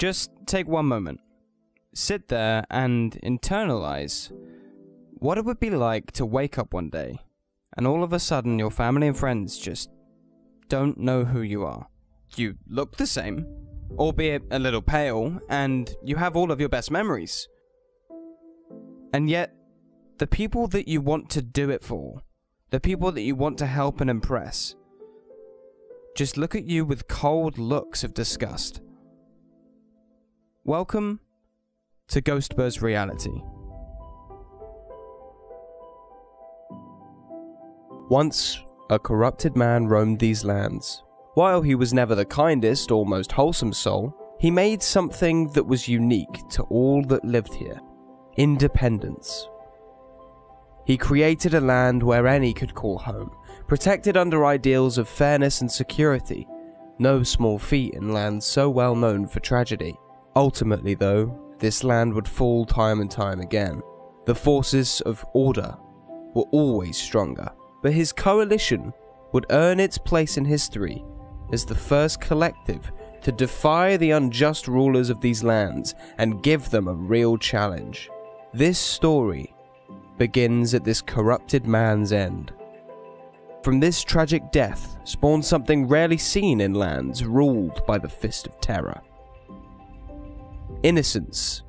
Just take one moment. Sit there and internalize what it would be like to wake up one day and all of a sudden your family and friends just don't know who you are. You look the same, albeit a little pale, and you have all of your best memories. And yet, the people that you want to do it for, the people that you want to help and impress, just look at you with cold looks of disgust. Welcome to Ghostbur's reality. Once, a corrupted man roamed these lands. While he was never the kindest or most wholesome soul, he made something that was unique to all that lived here: independence. He created a land where any could call home, protected under ideals of fairness and security, no small feat in lands so well known for tragedy. Ultimately though, this land would fall time and time again. The forces of order were always stronger, but his coalition would earn its place in history as the first collective to defy the unjust rulers of these lands and give them a real challenge. This story begins at this corrupted man's end. From this tragic death spawned something rarely seen in lands ruled by the Fist of Terror: innocence.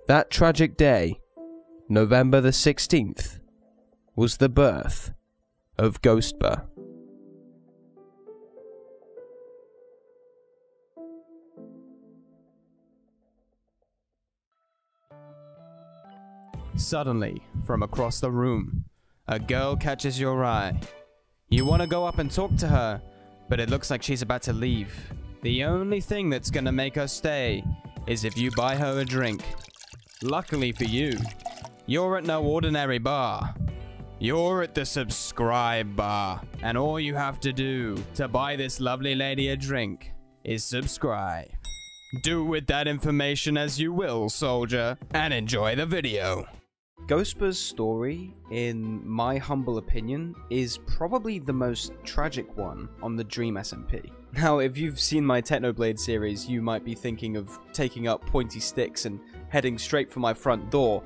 That tragic day, November the 16th, was the birth of Ghostbur. Suddenly, from across the room, a girl catches your eye. You want to go up and talk to her, but it looks like she's about to leave. The only thing that's gonna make her stay is if you buy her a drink. Luckily for you, you're at no ordinary bar. You're at the Subscribe Bar, and all you have to do to buy this lovely lady a drink is subscribe. Do with that information as you will, soldier, and enjoy the video. Ghostbur's story, in my humble opinion, is probably the most tragic one on the Dream SMP. Now, if you've seen my Technoblade series, you might be thinking of taking up pointy sticks and heading straight for my front door,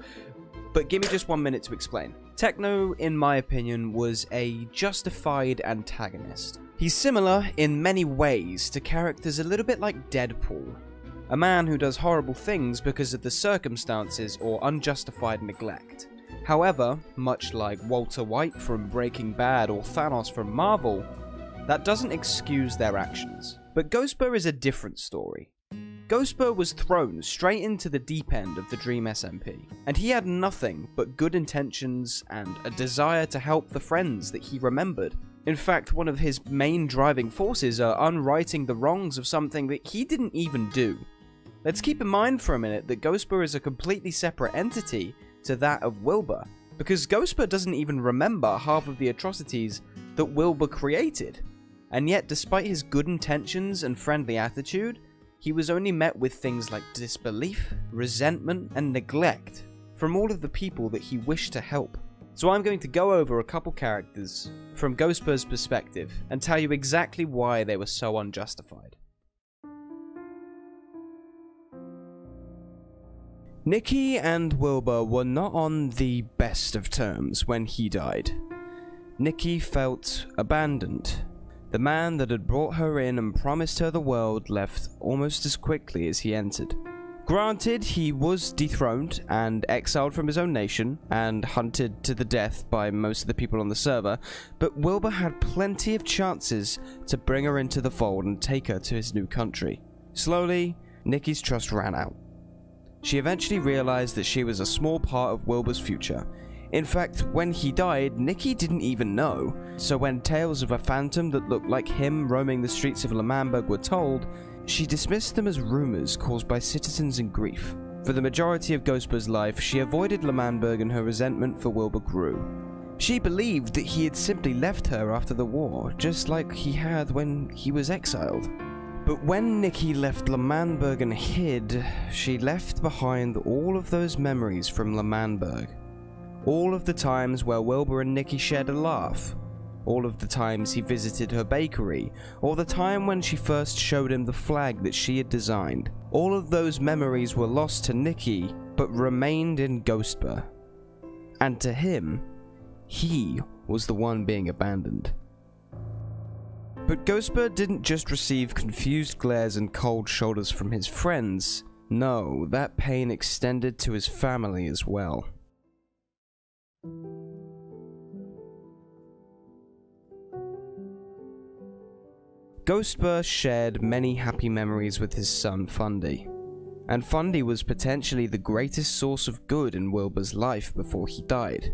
but give me just 1 minute to explain. Techno, in my opinion, was a justified antagonist. He's similar in many ways to characters a little bit like Deadpool. A man who does horrible things because of the circumstances or unjustified neglect. However, much like Walter White from Breaking Bad or Thanos from Marvel, that doesn't excuse their actions. But Ghostbur is a different story. Ghostbur was thrown straight into the deep end of the Dream SMP, and he had nothing but good intentions and a desire to help the friends that he remembered. In fact, one of his main driving forces are unrighting the wrongs of something that he didn't even do. Let's keep in mind for a minute that Ghostbur is a completely separate entity to that of Wilbur, because Ghostbur doesn't even remember half of the atrocities that Wilbur created. And yet, despite his good intentions and friendly attitude, he was only met with things like disbelief, resentment, and neglect from all of the people that he wished to help. So I'm going to go over a couple characters from Ghostbur's perspective and tell you exactly why they were so unjustified. Nikki and Wilbur were not on the best of terms when he died. Nikki felt abandoned. The man that had brought her in and promised her the world left almost as quickly as he entered. Granted, he was dethroned and exiled from his own nation and hunted to the death by most of the people on the server, but Wilbur had plenty of chances to bring her into the fold and take her to his new country. Slowly, Nikki's trust ran out. She eventually realized that she was a small part of Wilbur's future. In fact, when he died, Nikki didn't even know, so when tales of a phantom that looked like him roaming the streets of L'Manberg were told, she dismissed them as rumors caused by citizens in grief. For the majority of Ghostbur's life, she avoided L'Manberg and her resentment for Wilbur grew. She believed that he had simply left her after the war, just like he had when he was exiled. But when Nikki left L'Manberg and hid, she left behind all of those memories from L'Manberg. All of the times where Wilbur and Nikki shared a laugh, all of the times he visited her bakery, or the time when she first showed him the flag that she had designed. All of those memories were lost to Nikki, but remained in Ghostbur. And to him, he was the one being abandoned. But Ghostbur didn't just receive confused glares and cold shoulders from his friends. No, that pain extended to his family as well. Ghostbur shared many happy memories with his son Fundy, and Fundy was potentially the greatest source of good in Wilbur's life before he died.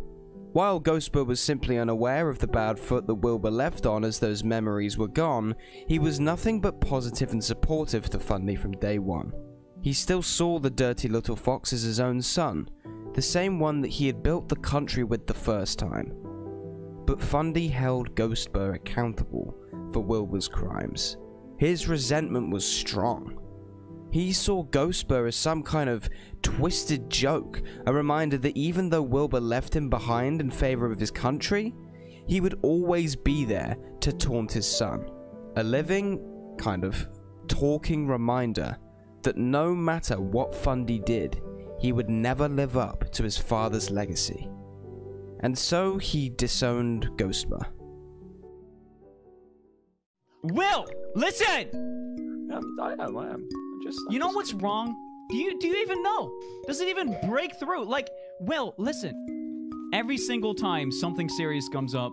While Ghostbur was simply unaware of the bad foot that Wilbur left on as those memories were gone, he was nothing but positive and supportive to Fundy from day one. He still saw the dirty little fox as his own son, the same one that he had built the country with the first time. But Fundy held Ghostbur accountable for Wilbur's crimes. His resentment was strong. He saw Ghostbur as some kind of twisted joke, a reminder that even though Wilbur left him behind in favor of his country, he would always be there to taunt his son. A living, kind of, talking reminder that no matter what Fundy did, he would never live up to his father's legacy. And so he disowned Ghostbur. Will, listen! I am. You know what's wrong? Do you even know? Does it even break through? Like, Will, listen. Every single time something serious comes up,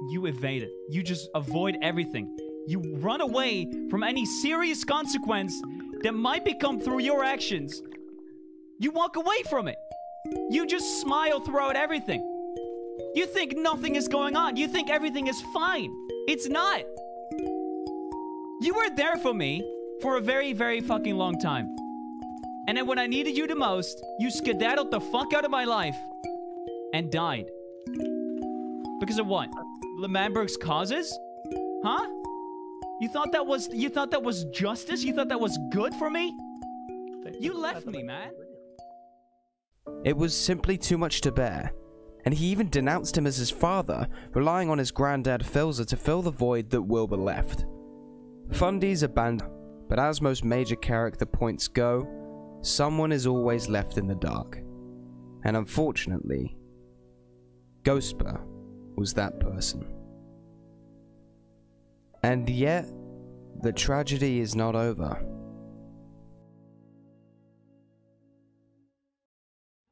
you evade it. You just avoid everything. You run away from any serious consequence that might become through your actions. You walk away from it. You just smile throughout everything. You think nothing is going on. You think everything is fine. It's not. You were there for me for a very, very fucking long time. And then when I needed you the most, you skedaddled the fuck out of my life and died. Because of what? L'Manberg's causes? Huh? You thought that was justice? You thought that was good for me? You left me, man. It was simply too much to bear, and he even denounced him as his father, relying on his granddad Filzer to fill the void that Wilbur left. Fundy's abandoned, but as most major character points go, someone is always left in the dark. And unfortunately, Ghostbur was that person. And yet, the tragedy is not over.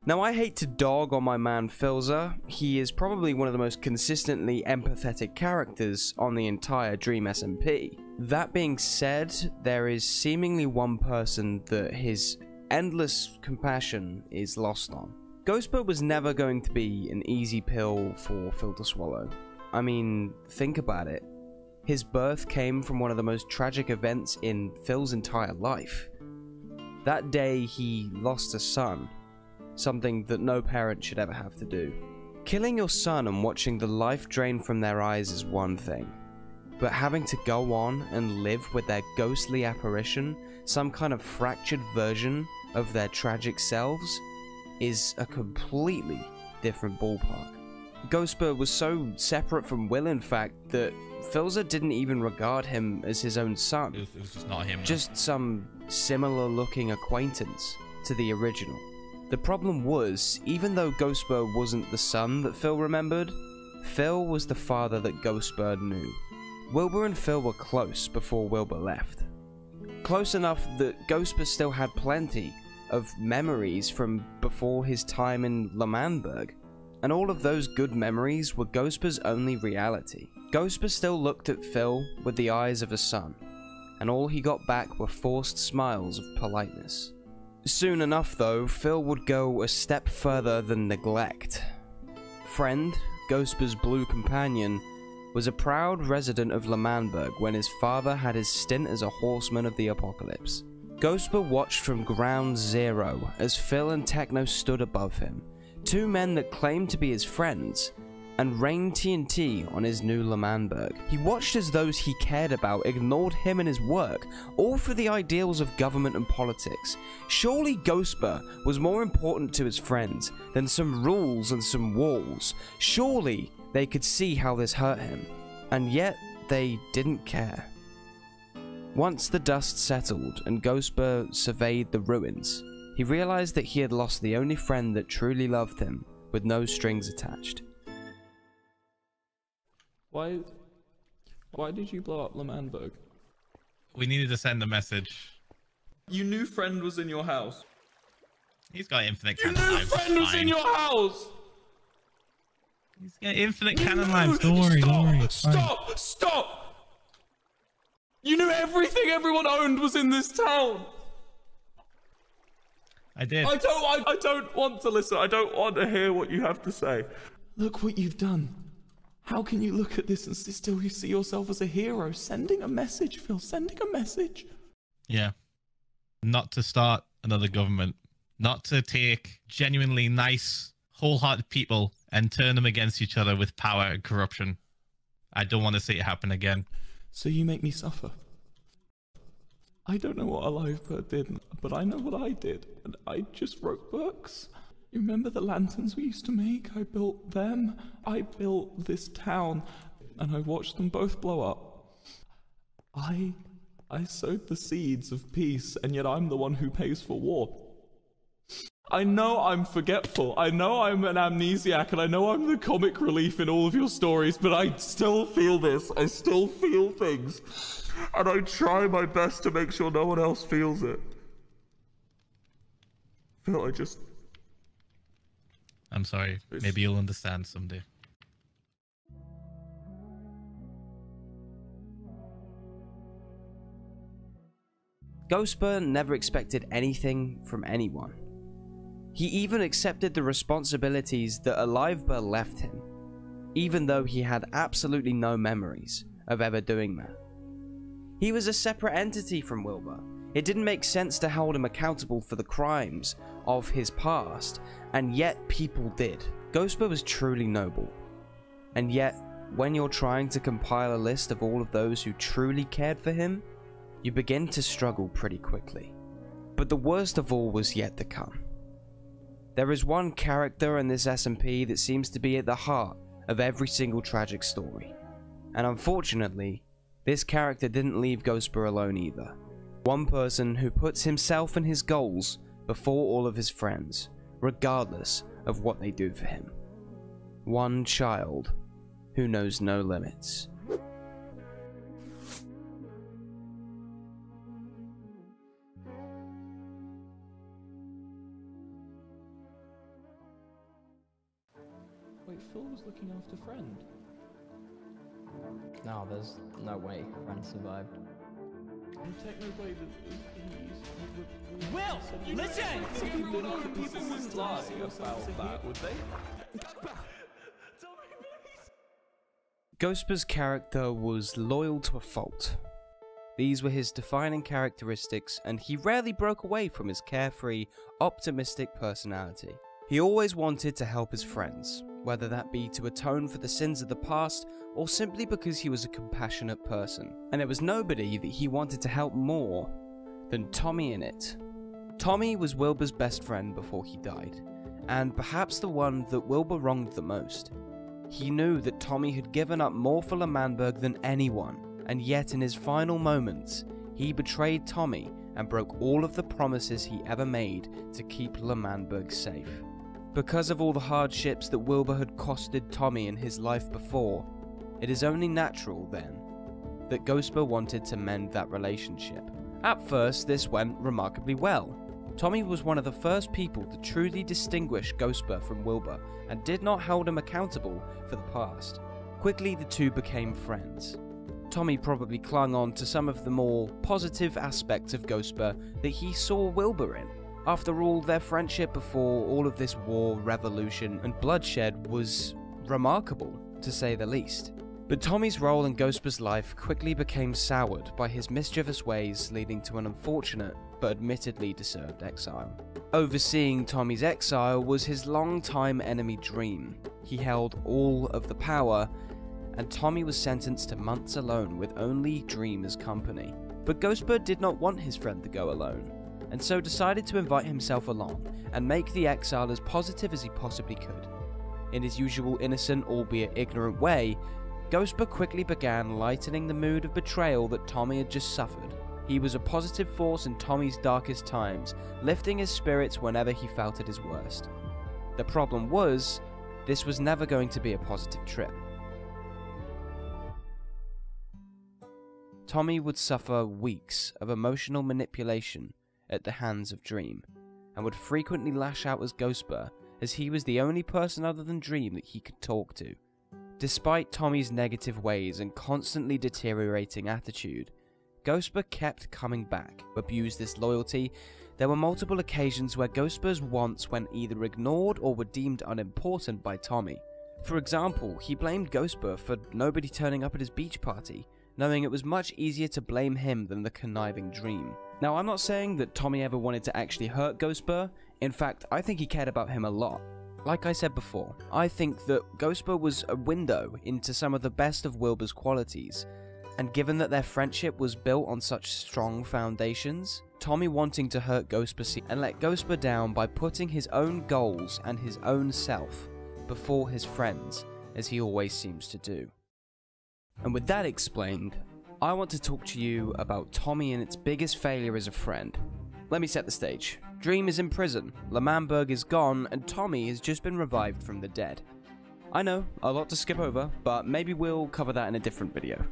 Now, I hate to dog on my man Filzer. He is probably one of the most consistently empathetic characters on the entire Dream SMP. That being said, there is seemingly one person that his endless compassion is lost on. Ghostbur was never going to be an easy pill for Phil to swallow. I mean, think about it. His birth came from one of the most tragic events in Phil's entire life. That day, he lost a son. Something that no parent should ever have to do. Killing your son and watching the life drain from their eyes is one thing, but having to go on and live with their ghostly apparition, some kind of fractured version of their tragic selves, is a completely different ballpark. Ghostbur was so separate from Will, in fact, that Filzer didn't even regard him as his own son. It was just not him. Just some similar-looking acquaintance to the original. The problem was, even though Ghostbur wasn't the son that Phil remembered, Phil was the father that Ghostbur knew. Wilbur and Phil were close before Wilbur left. Close enough that Ghostbur still had plenty of memories from before his time in L'Manberg, and all of those good memories were Ghostbur's only reality. Ghostbur still looked at Phil with the eyes of a son, and all he got back were forced smiles of politeness. Soon enough, though, Phil would go a step further than neglect. Friend, Ghostbur's blue companion, was a proud resident of L'Manberg when his father had his stint as a horseman of the apocalypse. Ghostbur watched from ground zero as Phil and Techno stood above him, two men that claimed to be his friends, and rained TNT on his new L'Manberg. He watched as those he cared about ignored him and his work, all for the ideals of government and politics. Surely Ghostbur was more important to his friends than some rules and some walls. Surely they could see how this hurt him. And yet, they didn't care. Once the dust settled and Ghostbur surveyed the ruins, he realized that he had lost the only friend that truly loved him, with no strings attached. Why did you blow up L'Manberg? We needed to send a message. You knew friend was in your house. He's got infinite You cannon knew lives. friend was in your house! He's got infinite cannon lives. Don't worry, don't worry. It's fine. Stop! You knew everything everyone owned was in this town! I did. I don't want to listen. I don't want to hear what you have to say. Look what you've done. How can you look at this and still you see yourself as a hero? Sending a message, Phil. Sending a message. Yeah. Not to start another government. Not to take genuinely nice, wholehearted people and turn them against each other with power and corruption. I don't want to see it happen again. So you make me suffer. I don't know what a live bird did, but I know what I did. And I just wrote books. You remember the lanterns we used to make? I built them. I built this town. And I watched them both blow up. I sowed the seeds of peace, and yet I'm the one who pays for war. I know I'm forgetful. I know I'm an amnesiac, and I know I'm the comic relief in all of your stories, but I still feel this. I still feel things. And I try my best to make sure no one else feels it. Phil, I'm sorry. Maybe you'll understand someday. Ghostbur never expected anything from anyone. He even accepted the responsibilities that Alivebur left him, even though he had absolutely no memories of ever doing that. He was a separate entity from Wilbur. It didn't make sense to hold him accountable for the crimes of his past, and yet people did. Ghostbur was truly noble. And yet, when you're trying to compile a list of all of those who truly cared for him, you begin to struggle pretty quickly. But the worst of all was yet to come. There is one character in this SMP that seems to be at the heart of every single tragic story. And unfortunately, this character didn't leave Ghostbur alone either. One person who puts himself and his goals before all of his friends, regardless of what they do for him. One child who knows no limits. Wait, Phil was looking after friend. No, there's no way Friend survived. And technically, Will, listen! People wouldn't lie about that, would they? Ghostbur's character was loyal to a fault. These were his defining characteristics, and he rarely broke away from his carefree, optimistic personality. He always wanted to help his friends, whether that be to atone for the sins of the past, or simply because he was a compassionate person. And it was nobody that he wanted to help more than Tommy Innit. Tommy was Wilbur's best friend before he died, and perhaps the one that Wilbur wronged the most. He knew that Tommy had given up more for L'Manberg than anyone, and yet in his final moments, he betrayed Tommy and broke all of the promises he ever made to keep L'Manberg safe. Because of all the hardships that Wilbur had costed Tommy in his life before, it is only natural, then, that Ghostbur wanted to mend that relationship. At first, this went remarkably well. Tommy was one of the first people to truly distinguish Ghostbur from Wilbur, and did not hold him accountable for the past. Quickly, the two became friends. Tommy probably clung on to some of the more positive aspects of Ghostbur that he saw Wilbur in. After all, their friendship before all of this war, revolution, and bloodshed was remarkable, to say the least. But Tommy's role in Ghostbur's life quickly became soured by his mischievous ways, leading to an unfortunate but admittedly deserved exile. Overseeing Tommy's exile was his long-time enemy Dream. He held all of the power, and Tommy was sentenced to months alone with only Dream as company. But Ghostbur did not want his friend to go alone, and so decided to invite himself along and make the exile as positive as he possibly could. In his usual innocent, albeit ignorant way, Ghostber quickly began lightening the mood of betrayal that Tommy had just suffered. He was a positive force in Tommy's darkest times, lifting his spirits whenever he felt at his worst. The problem was, this was never going to be a positive trip. Tommy would suffer weeks of emotional manipulation at the hands of Dream, and would frequently lash out as Ghostber, as he was the only person other than Dream that he could talk to. Despite Tommy's negative ways and constantly deteriorating attitude, Ghostber kept coming back. To abuse this loyalty, there were multiple occasions where Ghostber's wants went either ignored or were deemed unimportant by Tommy. For example, he blamed Ghostber for nobody turning up at his beach party, knowing it was much easier to blame him than the conniving Dream. Now, I'm not saying that Tommy ever wanted to actually hurt Ghostber. In fact, I think he cared about him a lot. Like I said before, I think that Ghostber was a window into some of the best of Wilbur's qualities, and given that their friendship was built on such strong foundations, Tommy wanting to hurt Ghostber and let Ghostber down by putting his own goals and his own self before his friends, as he always seems to do. And with that explained, I want to talk to you about Tommy and its biggest failure as a friend. Let me set the stage. Dream is in prison, L'Manberg is gone, and Tommy has just been revived from the dead. I know, a lot to skip over, but maybe we'll cover that in a different video.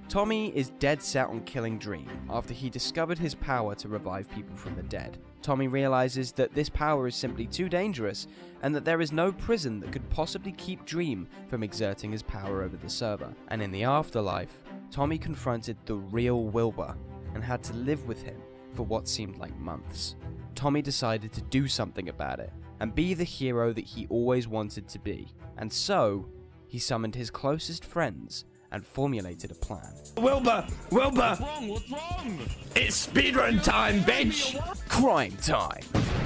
Tommy is dead set on killing Dream after he discovered his power to revive people from the dead. Tommy realizes that this power is simply too dangerous and that there is no prison that could possibly keep Dream from exerting his power over the server. And in the afterlife, Tommy confronted the real Wilbur and had to live with him for what seemed like months. Tommy decided to do something about it and be the hero that he always wanted to be. And so, he summoned his closest friends and formulated a plan. Wilbur! Wilbur! What's wrong? What's wrong? It's speedrun time, bitch! Crime time!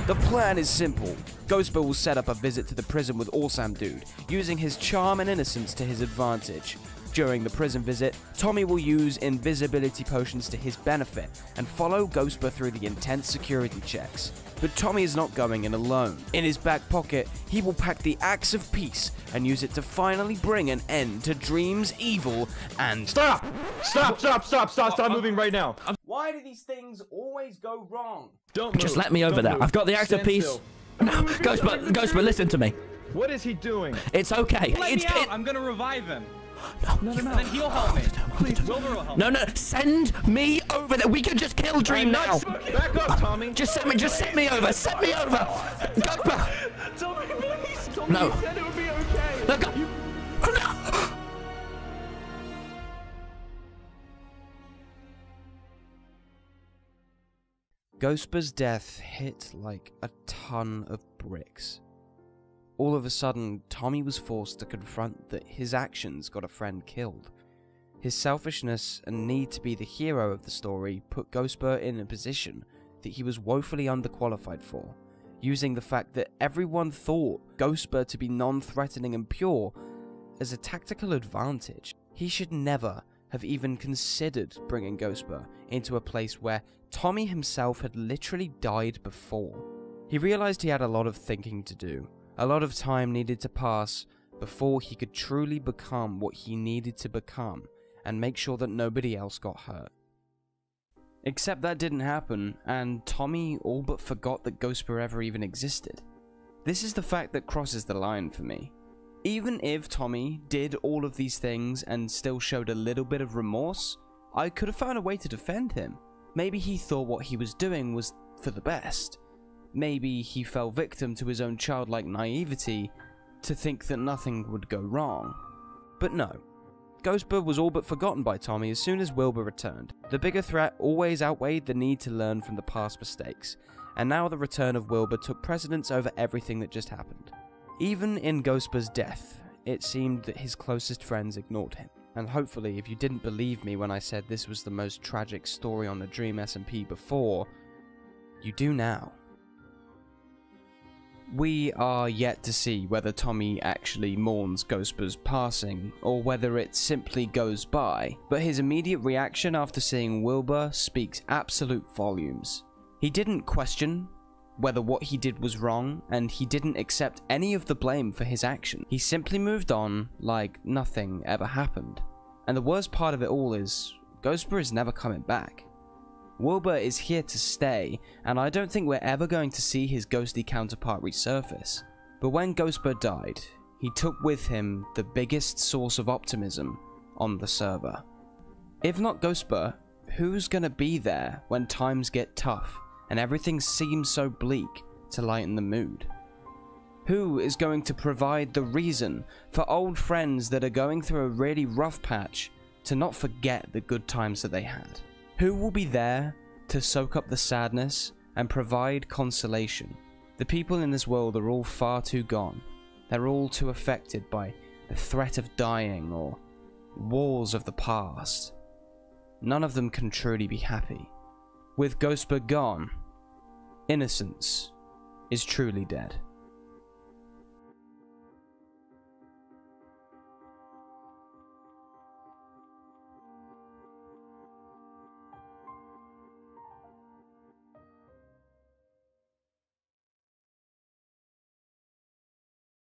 The plan is simple. Ghostber will set up a visit to the prison with Awesome Dude, using his charm and innocence to his advantage. During the prison visit, Tommy will use invisibility potions to his benefit and follow Ghostber through the intense security checks. But Tommy is not going in alone. In his back pocket, he will pack the Axe of Peace and use it to finally bring an end to Dream's evil and— Stop moving right now. Why do these things always go wrong? Don't move. Just let me over Don't there. move. I've got the Axe of Stand Peace. still. No, Ghostber, listen to me. What is he doing? It's okay. Let me out. I'm gonna revive him. No. Then he'll help me. Please, Wilbur will help me. No, send me over there. We can just kill Dream now. Back up, Tommy. Just send me over. Send me over. Ghostber. Tommy, please. Tommy, No. you said it would be okay. No, go. No. Ghostber's death hit like a ton of bricks. All of a sudden, Tommy was forced to confront that his actions got a friend killed. His selfishness and need to be the hero of the story put Ghostber in a position that he was woefully underqualified for, using the fact that everyone thought Ghostber to be non-threatening and pure as a tactical advantage. He should never have even considered bringing Ghostber into a place where Tommy himself had literally died before. He realized he had a lot of thinking to do. A lot of time needed to pass before he could truly become what he needed to become and make sure that nobody else got hurt. Except that didn't happen, and Tommy all but forgot that Ghostber ever even existed. This is the fact that crosses the line for me. Even if Tommy did all of these things and still showed a little bit of remorse, I could have found a way to defend him. Maybe he thought what he was doing was for the best. Maybe he fell victim to his own childlike naivety to think that nothing would go wrong. But no. Ghostber was all but forgotten by Tommy as soon as Wilbur returned. The bigger threat always outweighed the need to learn from the past mistakes, and now the return of Wilbur took precedence over everything that just happened. Even in Ghostber's death, it seemed that his closest friends ignored him. And hopefully, if you didn't believe me when I said this was the most tragic story on the Dream SMP before, you do now. We are yet to see whether Tommy actually mourns Ghostber's passing, or whether it simply goes by, but his immediate reaction after seeing Wilbur speaks absolute volumes. He didn't question, whether what he did was wrong, and he didn't accept any of the blame for his action. He simply moved on like nothing ever happened. And the worst part of it all is, Ghostbur is never coming back. Wilbur is here to stay, and I don't think we're ever going to see his ghostly counterpart resurface. But when Ghostbur died, he took with him the biggest source of optimism on the server. If not Ghostbur, who's gonna be there when times get tough and everything seems so bleak to lighten the mood? Who is going to provide the reason for old friends that are going through a really rough patch to not forget the good times that they had? Who will be there to soak up the sadness and provide consolation? The people in this world are all far too gone. They're all too affected by the threat of dying or wars of the past. None of them can truly be happy. With Ghostbur gone, innocence is truly dead.